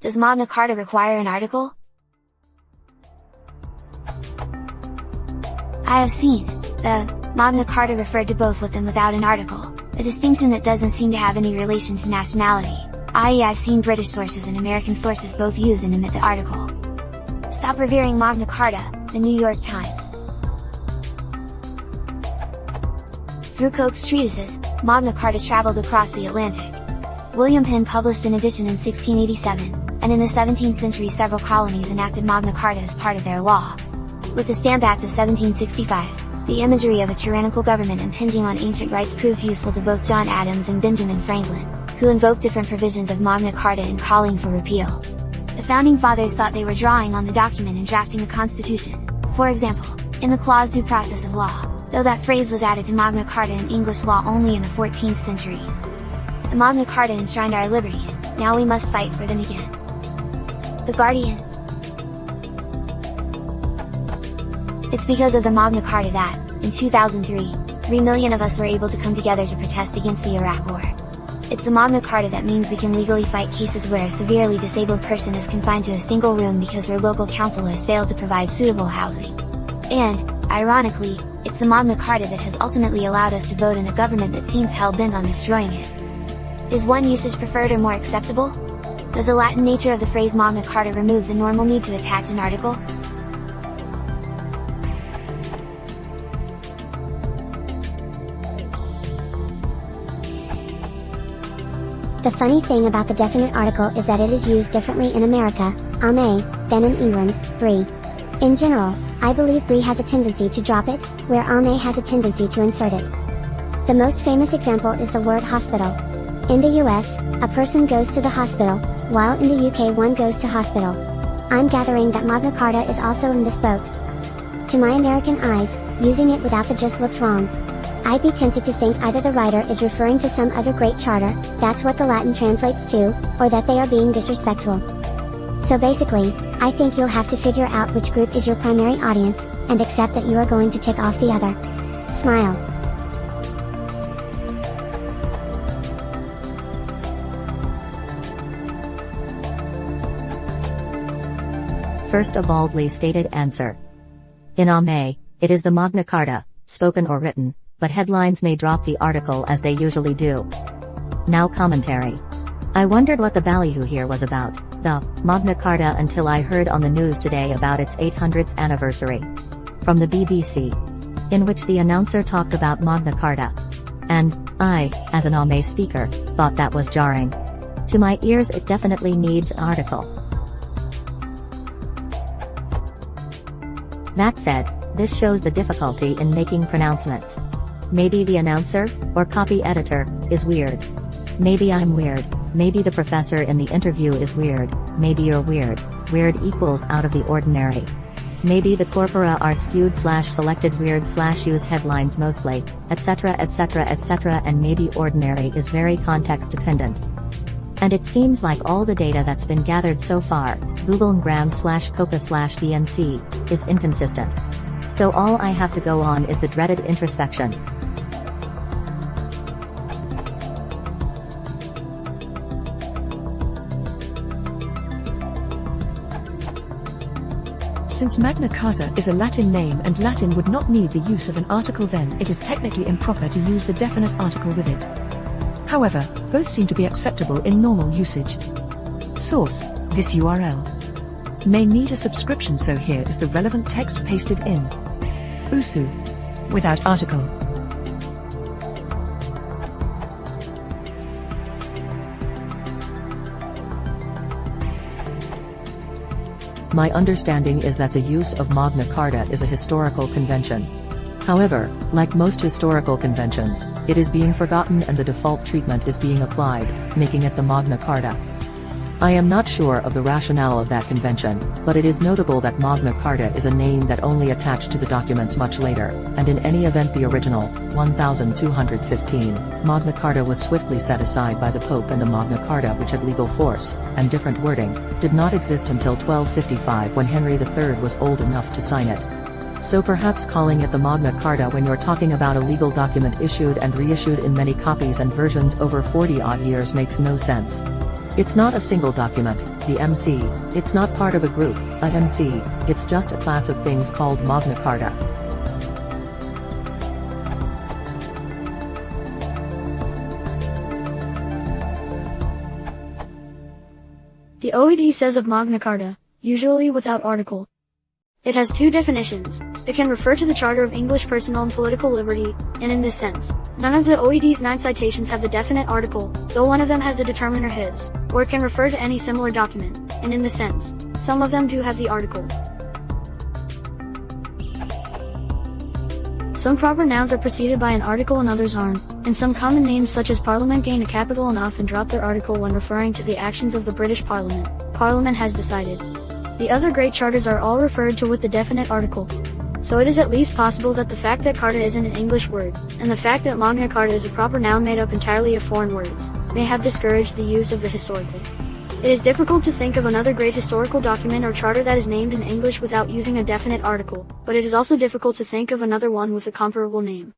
Does Magna Carta require an article? I have seen the Magna Carta referred to both with and without an article, a distinction that doesn't seem to have any relation to nationality, i.e. I've seen British sources and American sources both use and omit the article. Stop revering Magna Carta, the New York Times. Through Coke's treatises, Magna Carta traveled across the Atlantic. William Penn published an edition in 1687, and in the 17th century several colonies enacted Magna Carta as part of their law. With the Stamp Act of 1765, the imagery of a tyrannical government impinging on ancient rights proved useful to both John Adams and Benjamin Franklin, who invoked different provisions of Magna Carta in calling for repeal. The Founding Fathers thought they were drawing on the document in drafting the Constitution, for example, in the clause due process of law, though that phrase was added to Magna Carta in English law only in the 14th century. The Magna Carta enshrined our liberties, now we must fight for them again. The Guardian. It's because of the Magna Carta that, in 2003, 3 million of us were able to come together to protest against the Iraq War. It's the Magna Carta that means we can legally fight cases where a severely disabled person is confined to a single room because their local council has failed to provide suitable housing. And, ironically, it's the Magna Carta that has ultimately allowed us to vote in a government that seems hell-bent on destroying it. Is one usage preferred or more acceptable? Does the Latin nature of the phrase Magna Carta remove the normal need to attach an article? The funny thing about the definite article is that it is used differently in America, AmE, than in England, BRE. In general, I believe BRE has a tendency to drop it, where AmE has a tendency to insert it. The most famous example is the word hospital. In the US, a person goes to the hospital, while in the UK one goes to hospital. I'm gathering that Magna Carta is also in this boat. To my American eyes, using it without the just looks wrong. I'd be tempted to think either the writer is referring to some other great charter, that's what the Latin translates to, or that they are being disrespectful. So basically, I think you'll have to figure out which group is your primary audience, and accept that you are going to tick off the other. Smile. First, a baldly stated answer. In AmE, it is the Magna Carta, spoken or written, but headlines may drop the article as they usually do. Now commentary. I wondered what the ballyhoo here was about, the Magna Carta, until I heard on the news today about its 800th anniversary. From the BBC. In which the announcer talked about Magna Carta. And, I, as an AmE speaker, thought that was jarring. To my ears it definitely needs an article. That said, this shows the difficulty in making pronouncements. Maybe the announcer, or copy editor, is weird. Maybe I'm weird, maybe the professor in the interview is weird, maybe you're weird, weird equals out of the ordinary. Maybe the corpora are skewed / selected weird / use headlines mostly, etc, and maybe ordinary is very context dependent. And it seems like all the data that's been gathered so far, Google Ngram / Coca / BNC, is inconsistent. So all I have to go on is the dreaded introspection. Since Magna Carta is a Latin name and Latin would not need the use of an article, then it is technically improper to use the definite article with it. However, both seem to be acceptable in normal usage. Source: this URL. May need a subscription, so here is the relevant text pasted in. USU. Without article. My understanding is that the use of Magna Carta is a historical convention. However, like most historical conventions, it is being forgotten and the default treatment is being applied, making it the Magna Carta. I am not sure of the rationale of that convention, but it is notable that Magna Carta is a name that only attached to the documents much later, and in any event the original, 1215, Magna Carta was swiftly set aside by the Pope, and the Magna Carta, which had legal force, and different wording, did not exist until 1255 when Henry III was old enough to sign it. So perhaps calling it the Magna Carta when you're talking about a legal document issued and reissued in many copies and versions over 40-odd years makes no sense. It's not a single document, the MC, it's not part of a group, a MC, it's just a class of things called Magna Carta. The OED says of Magna Carta, usually without article. It has two definitions. It can refer to the Charter of English Personal and Political Liberty, and in this sense, none of the OED's 9 citations have the definite article, though one of them has the determiner his, or it can refer to any similar document, and in this sense, some of them do have the article. Some proper nouns are preceded by an article and others aren't, and some common names such as Parliament gain a capital and often drop their article when referring to the actions of the British Parliament. Parliament has decided. The other great charters are all referred to with the definite article. So it is at least possible that the fact that Carta isn't an English word, and the fact that Magna Carta is a proper noun made up entirely of foreign words, may have discouraged the use of the historical. It is difficult to think of another great historical document or charter that is named in English without using a definite article, but it is also difficult to think of another one with a comparable name.